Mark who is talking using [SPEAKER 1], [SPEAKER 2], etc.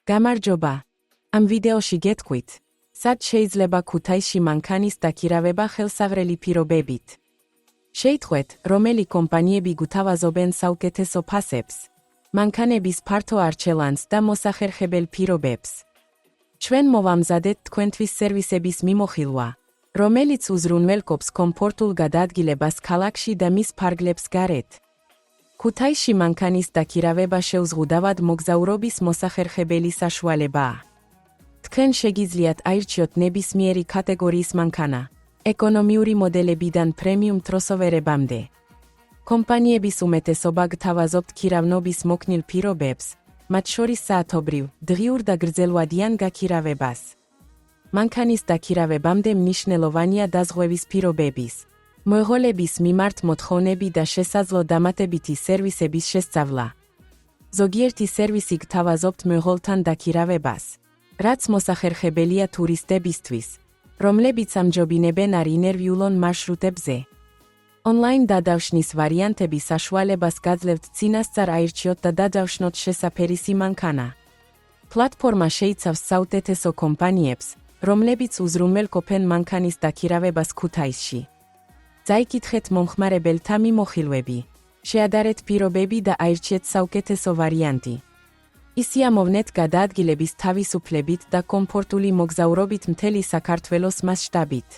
[SPEAKER 1] გამარჯობა. Am ვიდეოში გეტყვით, სად შეიძლება ქუთაისში მანქანის დაქირავება ხელსაყრელი პირობებით. შეიტყვეთ, რომელი კომპანიები გუთავაზობენ საუკეთესო ფასებს, მანქანების ფართო არჩევანს და მოსახერხებელ პირობებს. ჩვენ მოვამზადეთ თქვენთვის სერვისების მიმოხილვა, რომელიც უზრუნველყოფს კომფორტულ გადაადგილებას ქალაქში და მის ფარგლებს გარეთ. ქუთაისში მანქანის დაქირავება შეუზღუდავად მოგზაურობის მოსახერხებელი საშუალებაა. თქვენ შეგიძლიათ აირჩიოთ ნებისმიერი კატეგორიის მანქანა, ეკონომიური მოდელებიდან პრემიუმ ტროსოვერებამდე. კომპანიების უმეტესობა გთავაზობთ ქირავნობის მოქნილ პირობებს, მათ შორის საათობრივ, დღიურ და გრძელვადიან გაქირავებას. მანქანის დაქირავებამდე მნიშვნელოვანია დაზღვევის პირობების, მოეღოლების მიმართ მოთხოვნები და შესაძლო დამატებითი სერვისების შესწავლა. ზოგიერთი სერვისი გთავაზობთ მოეღოლთან დაქირავებას, რაც მოსახერხებელია ტურისტებისთვის, რომლებიც ამჯობინებენ არ ინერვიულონ მარშრუტებზე. ონლაინ დადავშნის ვარიანტების საშუალებას გაძლევთ წინასწარ აირჩიოთ და დადავშნოთ შესაფერისი მანქანა. პლატფორმა შეიცავს საუკეთესო კომპანიებს, რომლებიც უზრუნველყოფენ მანქანის დაქირავებას ქუთაისში. წაიკითხეთ მომხმარებელთა მიმოხილვები, შეადარეთ პირობები და აირჩიეთ საუკეთესო ვარიანტი. ისიამოვნეთ გადაადგილების თავისუფლებით და კომფორტული მოგზაურობით მთელი საქართველოს მასშტაბით.